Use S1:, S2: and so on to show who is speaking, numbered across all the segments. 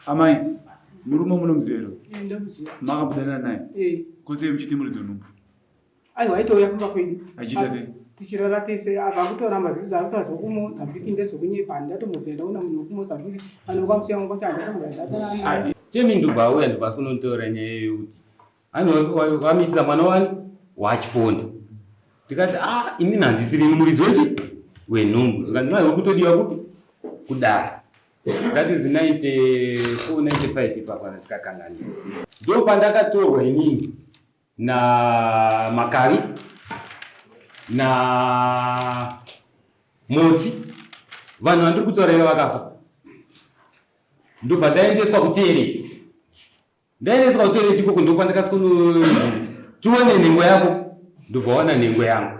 S1: Amai, murumo muno mzero. Makabudana naye. Kose mchiti muri zonumbu.
S2: Aiwa itoya kumba kwini.
S1: Achita sei?
S2: Tichirara tese akakutora mazizi akutaza kumozambiki ndezvokunyepa ndatomubvenda una munhu wekumozambiki anokwamsiyamo kwachanda tomubvenda
S3: chemi ndubva uya ndibva kunotora nyaya yekuti wamitisa mwana wani wachiponda tikati inini handisiri muridzi wenhumbu zvikandinaiwa kutodiwa kupi kudara that is 94-95 ipapa ndisikakanganisa ndo pandakatorwa inini na Makari na Motsi vanhu vandiri kutaura ivo vakafa ndobva ndaendeswa kutoireti ikoko ndo kwandakasikunotione nhengo yako ndobva waona nhengo yangu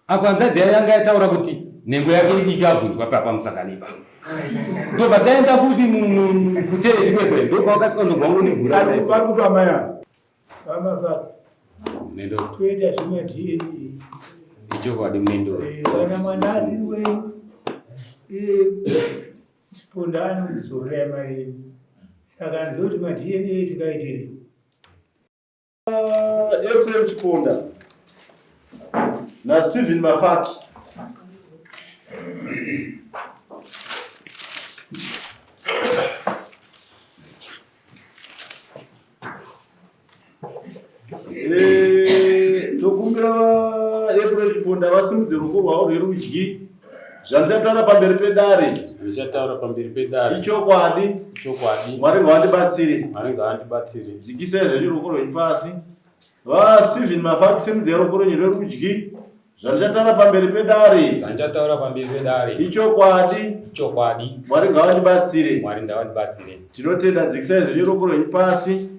S3: apa hanzadzi yanga yataura kuti nhengo yake idiki abvunzwa papa musanganipa ndobva taenda kupi kutoireti kwekwe ndobva wakasika ndobva wangondivhura
S4: Nendo tuenda zvimwe DNA
S3: ichokwadi munendo
S4: kana mwana asiriwe chipondano kuzorora mari saka ndizoti ma DNA tikaitiri
S5: Ephraim Chiponda na Stephen Mafaki tokumbira Ephraim Chiponda vasimudze ruoko rwavo rwerudyi zvandichatara pamberi pedare ichokwadi Mwari ngavandibatsire dzikisai zvenyu ruoko rwenyu pasi vaStephen Mafaki simudze ruoko rwenyu rwerudyi zvandichatara pamberi pedare ichokwadi Mwari ngavandibatsire tinotenda dzikisai zvenyu ruoko rwenyu pasi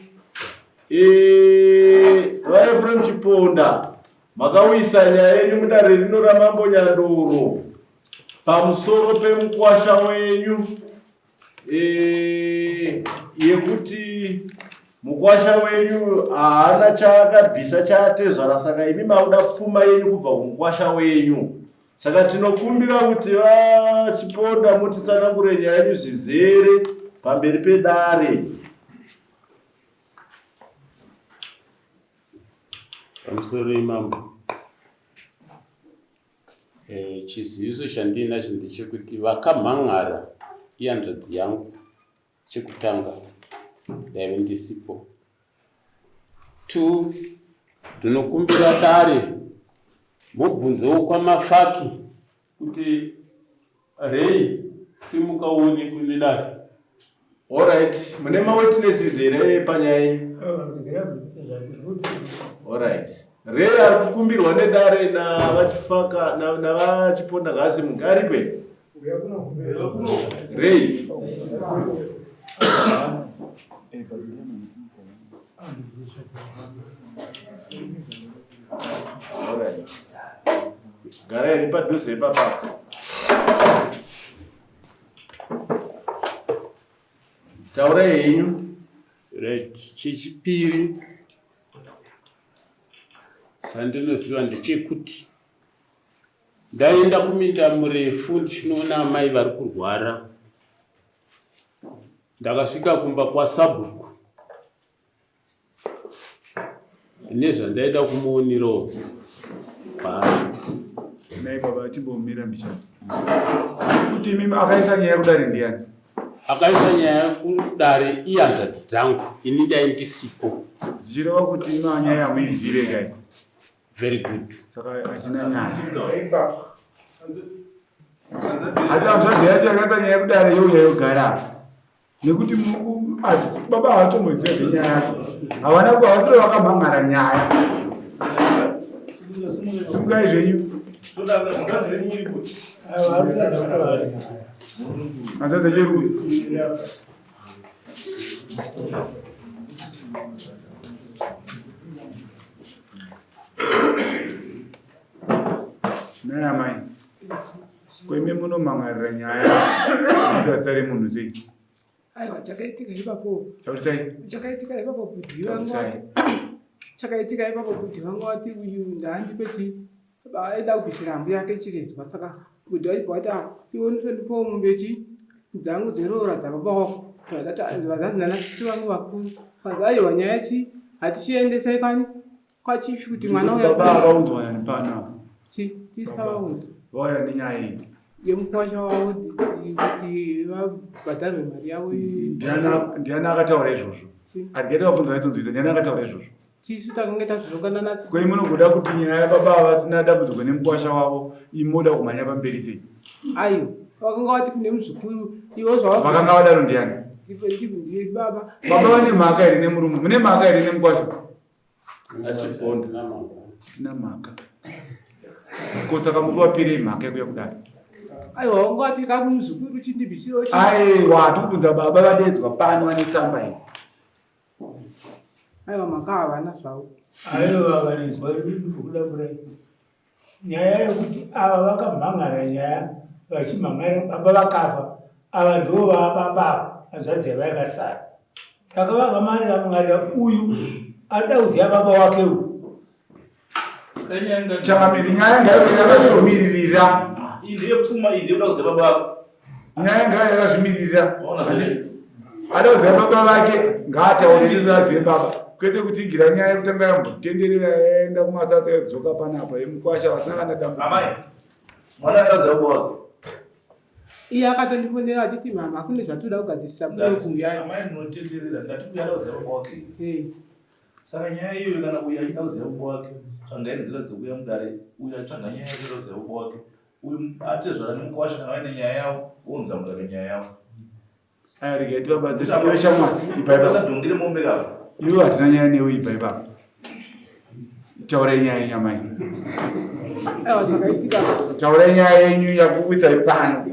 S5: vaEphraim Chiponda makawisa nyaya yenyu mudare rino raMambo Nyandoro pamusoro pemukwasha wenyu yekuti mukwasha wenyu haana chaakabvisa chaatezvara saka imi makuda pfuma yenyu kubva kumukwasha wenyu saka tinokumbira kuti vaChiponda mutitsanangure nyaya yenyu zvizere pamberi pedare.
S6: Pamusoro imambo chiziviso chandinacho ndechekuti vakamhan'ara ihanzvadzi yangu chekutanga ndaive ndisipo 2 ndinokumbira dare mubvunzewo kwaMafaki kuti rei simukaoni kune dare.
S5: Alright, mune mawitnesses here panyaya yenyu? Alright. Rei ari kukumbirwa nedare navachifaka navaChiponda ngasi mungaripe Rei alright. Garai padhuze papa taurai henyu.
S6: Right. Chechipiri sandinoziva ndechekuti ndaenda kuminda murefu ndichinoona amai vari kurwara ndakasvika kumba kwaSabhuku nezvandaida kumuonerawo
S1: Nai baba timbomira mbishana kuti imi akaisa nyaya kudare ndiani?
S6: Akaisa nyaya kudare ihanzvadzi dzangu ini ndai ndisipo
S1: zichireva kuti imi nyaya yamuizive kai.
S6: Very good.
S1: Saka hatina nyaya asi hanzvadzi yacho yakaisa nyaya kudare youya yogara nekuti baba havatomboziva zvenyaya yacho havasiri vakamhan'ara nyaya simukai zvenyu hanzvadzi cheru naya mai kweme munomhan'arira nyaya isasare munhu sei?
S2: Aiwa chakaitika ipapo.
S1: Taurisai.
S2: Chakaitika ipapo budhi wangu wati. Chakaitika ipapo budhi wangu wati uyu ndaandipechi aida kubvisira hambu yake chiredzwa saka budhi waibva wati iwe nditondipawo mombe dzangu dzeroora dzababa wako vazanzi nanasisi vangu vakuru vanzi aiwa nyaya chi hatichiendesai kwani kwachifi kuti mwana uya
S1: baba akaunzwa nani pana
S2: tisavaunza
S1: vauya nenyaya iyi
S2: yemukwasha wavo kuti vabhadharwe mari yavo
S1: ndiani akataura izvozvo handikaita vafunza vaitsonzwisa ndiani akataura izvozvo
S2: tisu takange tazvirongana nasi
S1: kwei munogoda kuti nyaya yababa havasina dambudziko nemukwasha wavo imoda kumhanya pamberi sei
S2: aiwa vakanga vati kune muzukuru ivo
S1: vakanga vadaro ndiani
S2: baba
S1: baba vane mhaka here nemurume mune mhaka here nemukwasha tina mhaka kotsaka mukuvapirei mhaka yekuya kudaro
S2: aiwa vanga vati kamuzukuru chindibhisiro
S1: aiwa tikubvunza baba vadedzwa pano vane tsamba iyi
S2: aiwa mhaka havana zvavo
S4: aiwa vanenzwa ndikudamburai nyaya yekuti ava vakamhangara nyaya vachimhangara baba vakafa ava ndo vababa hanzvadzi yava yakasara saka vakamang'arira uyu ada kuziva baba wake uyu
S1: changamiri nyaya ngayakazvimirira
S5: ndiyepfuma iyi ndiyekuda kuziva baba vako
S1: nyaya ngayo yakazvimirira ada kuziva baba vake ngaatauriri azive baba kwete kutingira nyaya yekutanga yambotenderera yaenda kumasasa yekudzoka panapa yemukwasha vasangana dambudziko
S5: mwana yakaziva baba vake
S2: iye akatondifondera achiti mama kune zvatoda kugadzirisa kuyayo
S5: saka nyaya iyoyo kana uyu achida kuziva baba wake tsvangai nzira dzekuya mudare uyu atsvaga nyaya yekuda kuziva baba wake uyu atezvara nemukwasha kana vaine nyaya yavo ounza mudare nyaya yavo
S1: airigeti babadzioshamwari
S5: ipasadhongire mombe kava
S1: iwo hatina nyaya newe ipa ipapa taurai nyaya yenyamai
S2: aiwa zvakaitika
S1: taurai nyaya yenyu yakuwitsai pano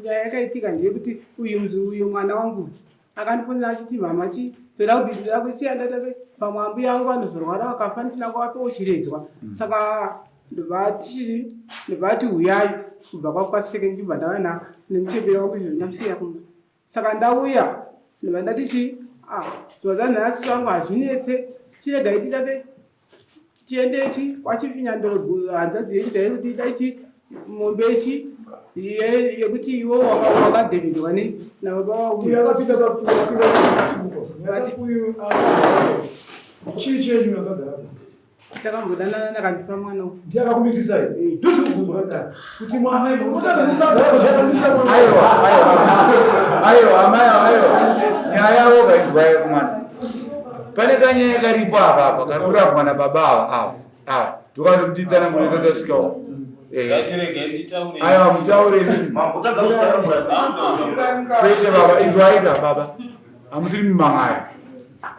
S2: nyaya yakaitika ndeyekuti uyu mwana wangu akandifonera achiti mama toda kudhidhira kusiya ndaita sei pamwe ambuya yangu vanozorwara vakafa ndichinanga vapewo chiredzwa saka ndobvati uyai kubva kwakwaseke ndibva ndava nemuchemberi wangu izvo ndamusiya kumba saka ndauya ndobva ndati zvazanhasi vangu hazvinetse chiregai tiita sei tiendechi kwachifinyandoro hanzadzi yechi daikuti daichi mombechi yekuti iwo wakadhevindwa nababa
S4: uyu akapinda uyu chii chenyu akagara
S2: takambodanana nakandipa mwana
S4: ndiakakumirisai ndozvikuvumbura kuti
S1: aiwa nyaya yavo kainzwai kumwana pane kanyaya karipo apapa kari kurapwa nababa ava tokatotitsana munotasvikawo aiwa mutaurei kwete baba inzwaika baba hamusiri mumang'ayo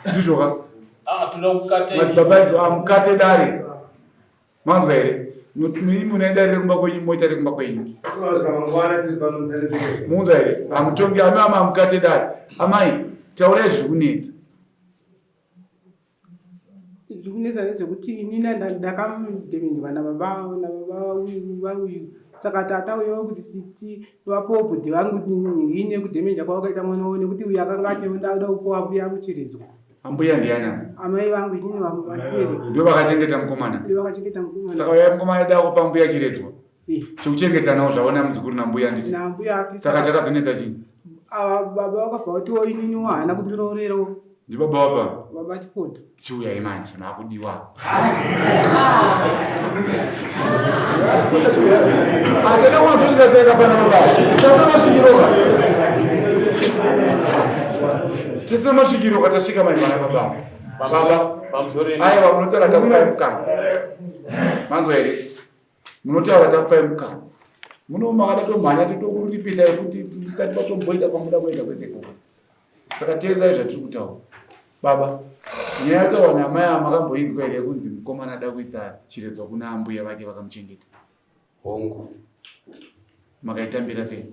S1: ndizvoka madzibaba izvo amukate dare manzwa here mune dare rekumba kwenyu moita rekumba kwenyu munzwa here hamutongi amama amukate dare amai taurai zviri kunetsa
S2: zvikunetsa nezvekuti inini ndakamudhemendwa nababa uyu saka tata uyo kuti vapowo bhodhi vangu ine kudhemenja kwavakaita mwana uwo nekuti uyu akanga ateuda kupowa mbuya kuchiredzwa
S1: ambuya ndiana
S2: amai vangu inini vamuvachiperi
S1: ndo vakachengeta mukomana
S2: vakachengeta mukomana
S1: saka uya mukomana da kupa mbuya chiredzwa chekuchengeta nawo zvaona muzukuru nambuya nditi
S2: nambuya ake
S1: saka chakazonetsa chii
S2: ava baba vakabva kutiwo inini haana kundiroorerawo
S1: ndi baba wapa
S2: baba chipondo
S1: chiuyai manje makudiwa atenda kunotochikaseka pana baba tasamashikiroka tasamashikiroka tasvika maimana baba baba aiwa munotaura takupai mukana manzwa here munotaura takupai mukana muno makadatomhanya totokuripisa futi tisati patomboita pamuda kuenda kwezekoko saka teererai zvatiri kutaura baba nyaya yataura namai amakamboinzwa here kunzi mukomana ada kuisa chiredzwa kuna ambuya vake vakamuchengeta
S6: hongu
S1: makaitambira sei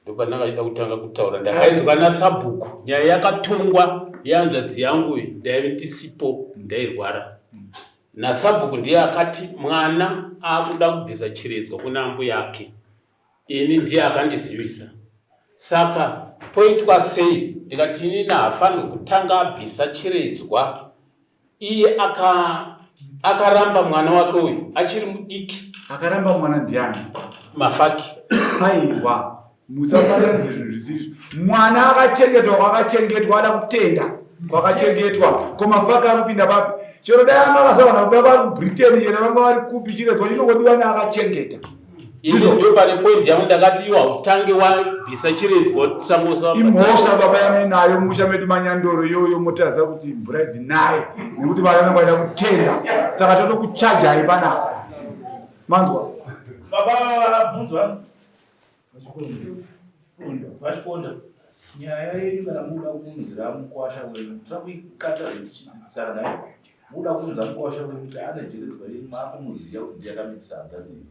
S6: ndopandakaita kutanga kutaura ndakainzwa nasabhuku nyaya yakatongwa yehanzvadzi yangu ndaive ndisipo ndairwara nasabhuku ndiye akati mwana akuda kubvisa chiredzwa kuna ambuya yake ini ndiye akandizivisa saka poitwa sei ndikati inini haafanirwi kutanga abvisa chiredzwa iye akaramba mwana wake uyu achiri mudiki
S1: akaramba mwana ndiani
S6: mafaki
S1: aiwa musafananidze zvinhu zvisizvo. Mwana akachengetwa ada kutenda kwakachengetwa komafaka anopinda papi. Chero dai anga akasawana kubaba ari kuBritain chero vanga vari kupi chirezwa chinongodiwa neakachengeta.
S6: Izvo ndio pane point yangu ndakati iwa utange wabvisa chiredzwa tisangosa
S1: imhosva baba yami nayo musha medu Manyandoro yoyo motaza kuti mvura dzinaye nekuti vana vanongada kutenda saka totokuchajai panapa manzwa
S5: baba munzwa vachiponda nyaya yedu kana muda kuunzira mukwasha wenu takuikata zvichidzidzisana naye muda kuunza mukwasha wenu kuti ane jeredzwa yenyu maakumuziya kuti ndiyakamitsisa hangadzii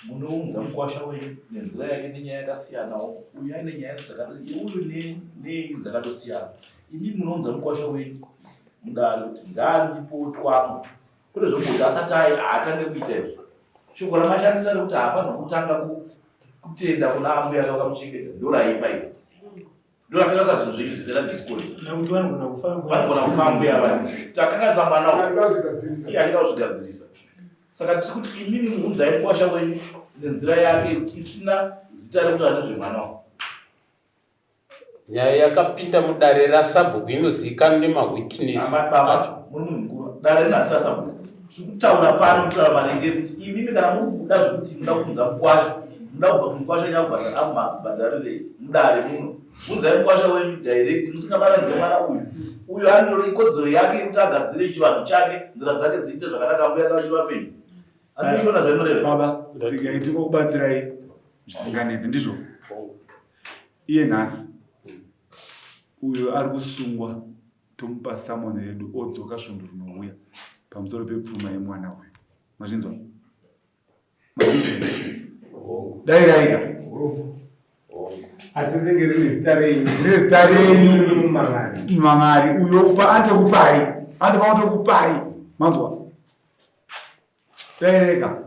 S5: munounza mukwasha wenyu nenzira yake nenyaya yakasiyanawo uyu aine nyaya uyu dzakatosiyana imi munounza mukwasha wenyu mudaro kuti ngandipotwamo kune zvokuti asati atange kuita izvo shoko ramashandisa rekuti haafanira kutanga kutenda kuna ambuya ake wakamuchengeta ndoraipa iyo ndorakakasa zvinhu zvinhu zvisera ndisikoni
S4: nekuti vanogona
S5: kufa ambuya vanhu takakasa mwana iye achida kuzvigadzirisa. Saka tiri kuti imini muunzai mukwasha wenyu nenzira yake isina zita rekuti anezvemwana.
S6: nyaya yakapinda mudare rasabhuku inozivikanwa nemawitness
S5: acho muri munhu mukuru dare nhasi rasabhuku tikutaura pano kutaura maringe kuti imimi kana muri kuda zvekuti muda kuunza mukwasha muda kubva mukwasha nyakubhadhara amabhadharirei mudare muno unzai mukwasha wenyu direct musingabaranidze mwana uyu anotora ikodzero yake kuti agadzire chivanhu chake nzira dzake dziite zvakanaka mbuya ake vachiri vapenyu anoishona zvanoreva
S1: baba regai tinokubatsirai zvisinganetsi ndizvo iye nhasi uyo ari kusungwa tomupa samoni redu odzoka svondo rinouya pamusoro pepfuma yemwana uyu mazvinzwa dai raira
S4: asi rinenge rine zita
S1: renyu mumang'ari uyo upa antokupai andofanira kutokupai manzwa daireka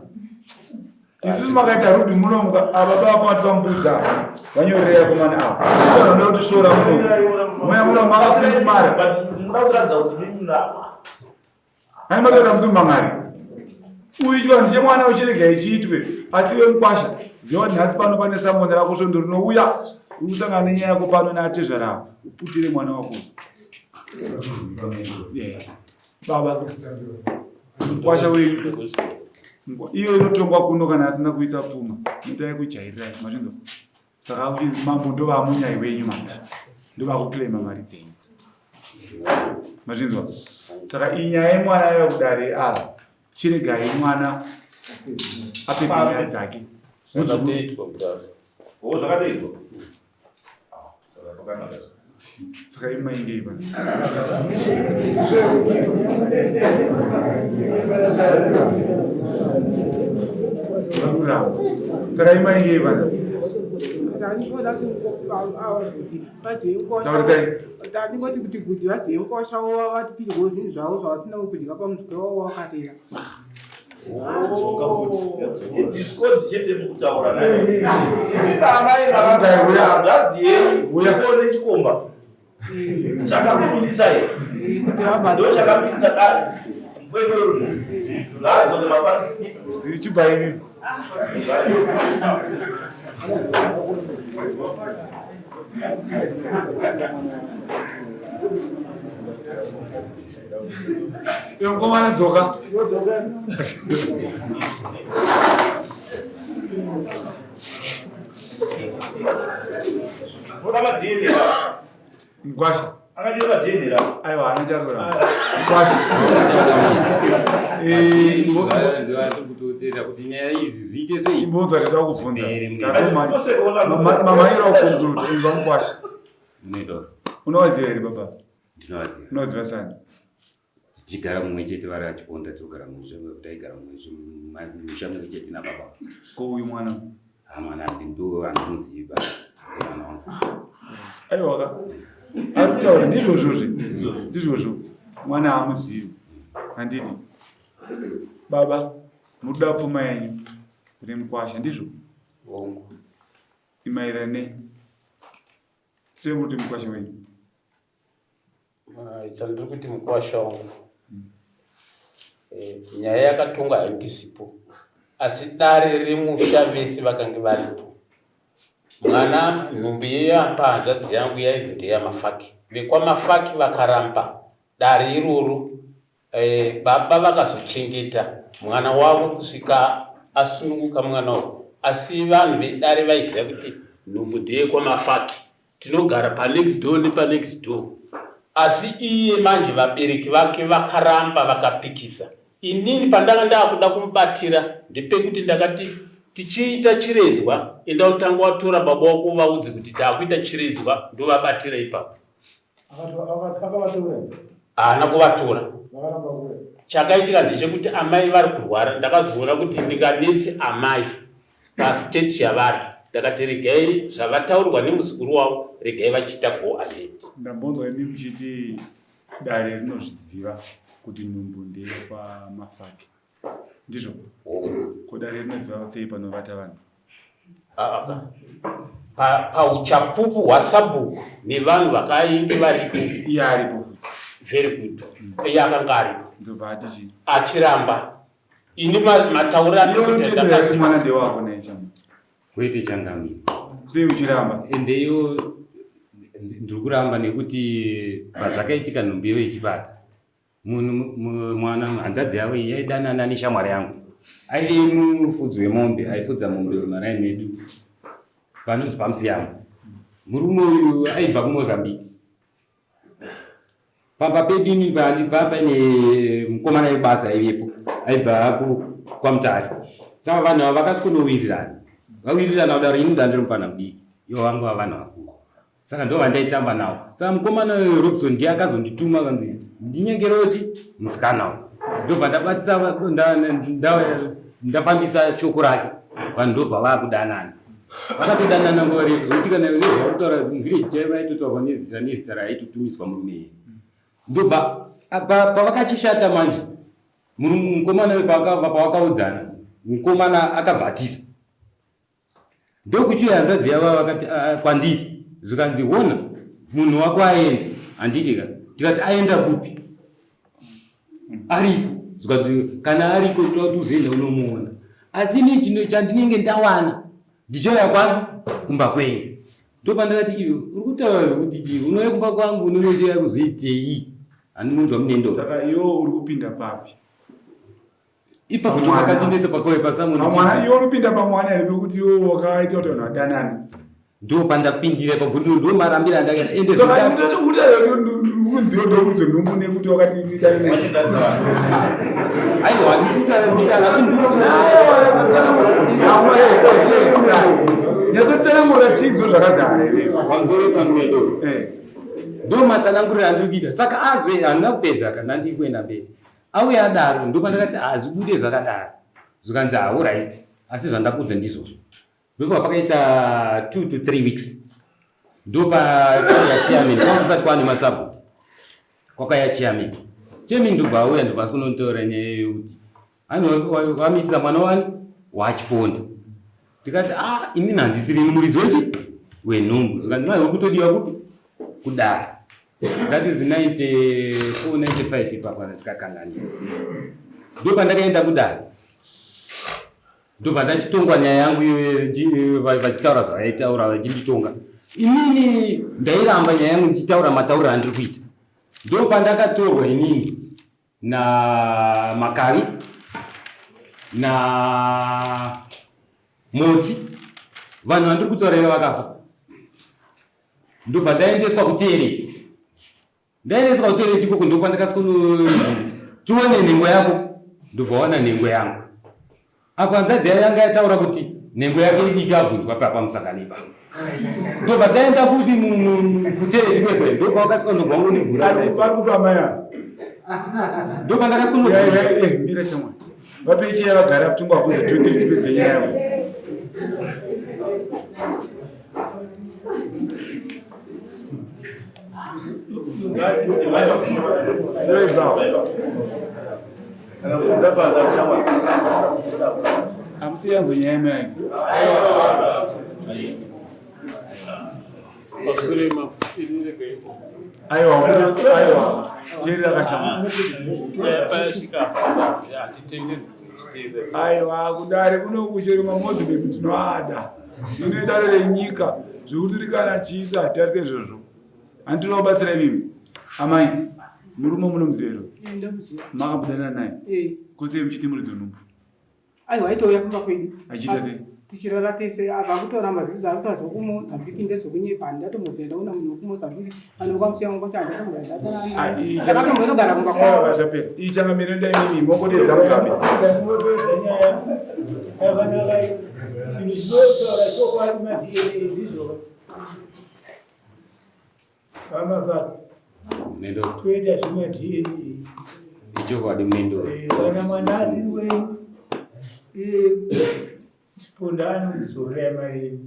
S1: isusu makaita rudhi munomuka ava bava tivambudza vanyorera komana apa anoda kuti shora muno moya muno makafunimara
S5: muda kuratidza kuti mimi
S1: ani matoda musi mumang'ari uyu chivanhu chemwana uchirega ichiitwe asi wemukwasha ziva nhasi pano pane samoni rako svondo rinouya ukusangana nenyaya yako pano neatezva ravo uputire mwana wako baba mukwasha wenyu iyo inotongwa kuno kana asina kuisa pfuma inotai kujairirai mazvinzwa saka kuti mambo ndovamunyai wenyu manje ndovakukilema mari dzenyu mazvinzwa saka inyaya yemwana yakudare ava chiregai mwana apedze nyaya dzake
S6: zvakateitwa kudaro
S5: zvakateitwa
S1: saka imaingei pa saka imaingei pana
S2: tandingoti kuti kuti vazive mukwasha vatipirwo zvinhu zvavo zvavasina kudya pamusika wavo wakatera
S5: discord chete mukutaura naye aziyeone chikomba chakamupindisa ye ndo chakamupindisa dare mkwedoro ladzo nemafaka
S1: ichibaini yonkomana dzoka
S5: oda madhienera
S1: mkwasha
S5: akadiwa madhienera
S1: aiwa anacharora mkwasha
S3: kutotenda kuti nyaya idzi ziite sei
S1: imbonzwa tatoda kubvunza mamaira ukonguluto imva mukwasha
S3: munedoro
S1: unowaziva here baba
S3: ndinowaziva
S1: unowaziva sani
S3: tichigara mumwe chete vari vachiponda togara musha taigara musha mumwe chete nababa
S1: ko uyu mwana
S3: mwana ndo anomuziva asi mwana wangu
S1: aiwaka ari kutaura ndizvozvo mwana hamuzivi handiti baba muruda pfuma yenyu remukwasha ndizvo imairana nei sive muruti mukwasha wenyu
S6: chandiri kuti mukwasha wangu nyaya yakatongwa haindisipo asi dare remusha vese vakange varipo mwana nhumbi yeyapa hanzvadzi yangu yainzi ndeyamafaki. Vekwamafaki vakaramba dare iroro, baba vakazochengeta mwana wavo kusvika asununguka mwana wavo. Asi vanhu vedare vaiziva kuti nhumbu ndeyekwamafaki, tinogara panext door nepanext door. Asi iye manje vabereki vake vakaramba vakapikisa. Inini pandanga ndakuda kumubatira ndepekuti ndakati tichiita chiredzwa, enda utanga watora baba wako vaudze kuti takuita chiredzwa, ndovabatira ipapo. Haana kuvatora. Chakaitika ndechekuti amai vari kurwara, ndakazoona kuti ndinganetse amai pastate yavari. Ndakati regai zvavataurwa nemuzukuru wavo, regai vachiita go ahead.
S1: Ndambonzwa imi muchiti dare rinozviziva kuti nhumbu ndeyekwamafaki. Ndizvo? Ko dare rinoziva sei panovata vanhu?
S6: Pauchapupu hwasabhuku nevanhu vakainge varipo.
S1: Iye aripo futi.
S6: Very good. Iye akanga aripo.
S1: Ndobva atichi
S6: achiramba. Ini mataura
S1: andikutenda mwana ndewako naye chamu.
S3: Kwete changamini.
S1: Sei uchiramba?
S3: Endeyo ndiri kuramba nekuti pazvakaitika nhumbi iyo ichibata. Mwana hanzvadzi yavo yaidanana neshamwari yangu. Aive mufudzi wemombe, aifudza mombe maraini medu. Panonzi pamusiyamo. Murume uyu aibva kuMozambique. Pamba pedu ini paine mukomana webasa aivepo. Aibva kwaMutare. Saka vanhu ava vakasikonowirirana. Vawirirana kudaro ini ndandiri mufana mudiki. Ivo vangu vavanhu vakuru. Saka ndo vandaitamba navo. Saka mukomana Robson ndiye akazondituma kanzi ndinyengerochi musikana uyu. Ndobva ndabatisa ndafambisa shoko rake. Vanhu ndobva vakudanana. Vakatodanana nguva refu zokuti kana nezvakutaura muvhireji chaivo vaitotaurwa nezita raitotumidzwa murume iye. Ndobva pavakachishata manje mukomana pavakaudzana mukomana akabvatisa. Ndokuchiuya hanzvadzi yavo vakati kwandiri zikanzi wona munhu wako aenda. Handiti tikati aenda kupi? Ariko. Zikanzi kana ariko toda uzoenda unomuona. Asi ini chandinenge ndawana ndichauya kwanu kumba kwenyu. Ndopandakati iwe uri kutaura kuti chii unouya kumba kwangu unoita kuzoitei? Handinonzwa munendo.
S1: Saka iwo uri kupinda papi?
S3: Ipapo ndopakandinetsa pakauya pasamoni.
S1: Mwana iwo uri kupinda pamwana here pekuti iwo wakaita kuti vanhu vadanane.
S3: Ndopandapindira paguti ndomarambira ndakaenda ende
S1: saka kunziwo ndokuzo nhumbu nekuti wakati idai
S3: aiwa ndisitarazika
S1: nyazotsanangura tidzo zvakazara here
S3: pamusoro pamunedo ndomatsanangurira andiri kuita saka azwe handina kupedza kana ndiri kuenda mberi auya adaro ndopandakati hazvibude zvakadaro zvikanzi alright asi zvandakudza ndizvozvo ndobva pakaita 2 to 3 weeks ndopa chairman kwakusati kwane masabu kwakaya chairman ndobva auya ndobva asikunontaura nyaya yekuti wamiitisa mwana wani wachiponda tikati inini handisiri muridzi wechi wenhumbu zvikanzi uri kutodiwa kupi kudara that is 94 95 ipapa ndisikakanganisa ndopandakaenda kudara ndobva ndachitongwa nyaya yangu vachitaura zvavaitaura vachinditonga inini ndairamba nyaya yangu ndichitaura matauriro andiri kuita ndopandakatorwa inini naMakari naMotsi vanhu vandiri kutauraiva vakafa ndobva ndaendeswa kutereti ikoko ndopandakasikono tione nhengo yako ndobva waona nhengo yangu apa hanzvadzi yanga yataura kuti nhengo yake idiki abvunzwa pamusangano ndobva taenda kupi kutereti kwekwe ndobva wakasika ndobva ngonivhura ndobva
S1: ndakasikomira shamwa vape chiya vagara kuti ngwabvunza 2-3 tipedze nyaya yavo amusiyanzo nyaya mai aiwa teri akashama aiwa kudare kuno kucheri maMuslim tinoada inoidare renyika zvekuti rikana chiisa hatarise izvozvo handinobatsira mimi amai murume muno muzero makabudana naye kose muchiti muri dzonumbu
S2: aiwa aitouya kumba kwedu
S1: achiita sei
S2: tichirara tese abva kutora mazivisa akuta zvokumozambiki ndezvokunyepa handatomubvenda una munhu wekumozambiki anokamusiya ngokuti handatombodakatombotogara kumba kwavo
S1: zvapera iyi changamiro ndaimimi mongodedza mugabe
S4: toita zvemadna
S3: ichokwadi munendo
S4: kana mwana asiri wenyu chiponda anokuzorora mari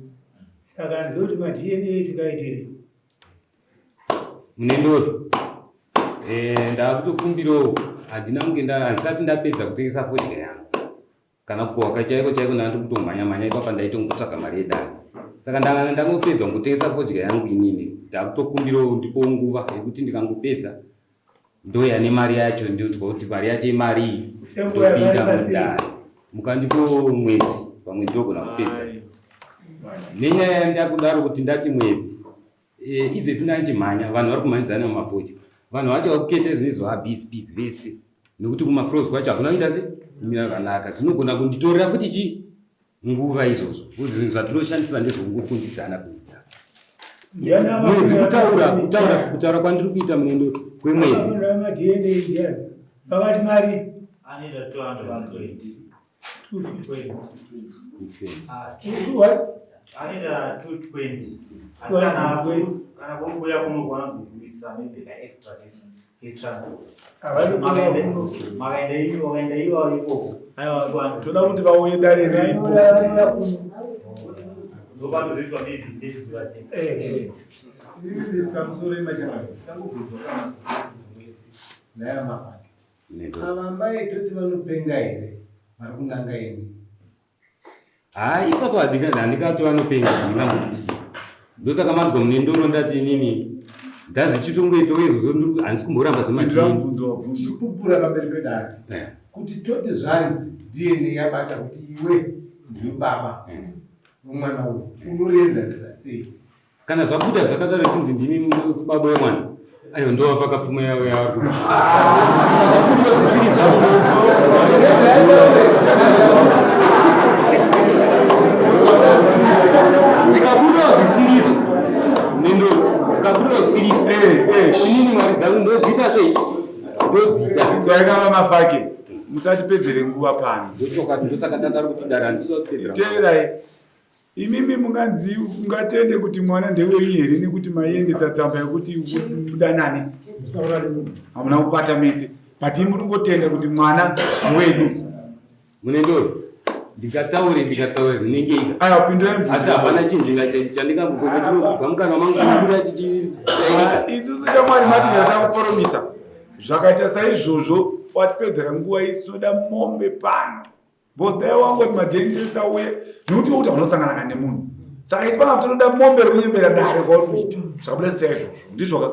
S4: saka ndizoti madna tikaitiri
S3: munendori ndakutokumbirawo handina kunge handisati ndapedza kutengesa fodya yangu kana kukohwaka chaiko chaiko ndandiri kutomhanya ipapa ndaitongotsvaga mari yedare saka ndangopedza kutengesa fodya yangu inini ndakutokumbirawo ndipowo nguva yekuti ndikangopedza ndoya nemari yacho ndinzwa kuti mari yacho imari ndopinda mudare mukandipo mwedzi pamwe ndogona kupedza nenyaya yandakudaro kuti ndati mwedzi izvezvi ndandimhanya vanhu vari kumhanyidzana mumafodya vanhu vacho vakuketa zvinezvaabhizibizi vese nekuti kumafros kwacho hakuna kuita se mira kanaka zvinogona kunditorera futi chi nguva izvozvo zvinhu zvatinoshandisa ndezvokungofundidzana kuita mwedzi kutaura kwandiri kuita munendo kwemwedzi
S4: pakati mari
S1: toda kuti vauye dare ripo
S7: avambai toti vanopenga here vari kunanga ini
S3: hai ipapo handikati vanopenga handingambotii ndosaka manzwa munendoro ndati inini ndazichitongoitawo izvozvo handisi kumboramba
S7: zvemachipupura pamberi pedare kuti toti zvanzi dna yabata kuti iwe ndiwe baba vomwana uyu unorenzanisa sei
S3: kana zvabuda zvakadaro chinzi ndini baba wemwana ayo ndova pakapfuma yavo yavari zvisiri zvavo zikabudawo zvisiriso nendo zikabudawo zvisiriso inini mari dzangu ndodzita sei ndodzita
S1: zvaikava mafake musatipedzere nguva pano
S3: ndochokwadi ndosaka tatari kuti dara handisiwa kupedzera
S1: teerai imimi mungatende kuti mwana ndewenyu here nekuti maiendedza tsamba yekuti mudanane hamuna kupata mese pati muringotenda kuti mwana wedu
S3: munendoro ndikataure zvinenge
S1: aya pindurai
S3: asi hapana chinhu chandingambobva mukana mangu kura
S1: isusu chamwari mati yatakuporomisa zvakaita saizvozvo watipedzera nguva isoda mombe pano bhodhai wangu kuti madhendesa uye nekuti kuti unosangana nemunhu saka isi panga tinoda mombe rekunyembera dare kwauri kuita zvakabuda saizvozvo ndizvoka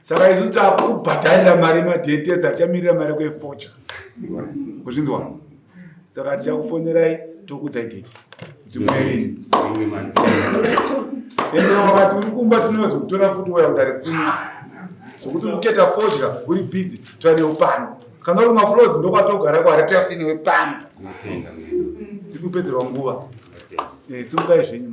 S1: saka isu takubhadharira mari yemadhendesa tichamirira mari kwefocha kuzvinzwa saka tichakufonerai tokudzai geti kuti muerini ende wakati uri kumba tinozokutora futi waya kudare kumwe zvokuti uketa fodya uri bhizi toa neupano kana uri maflozi ndokwatogara kwari toya kuti newepano dzikupedzerwa nguva sungai zvenyu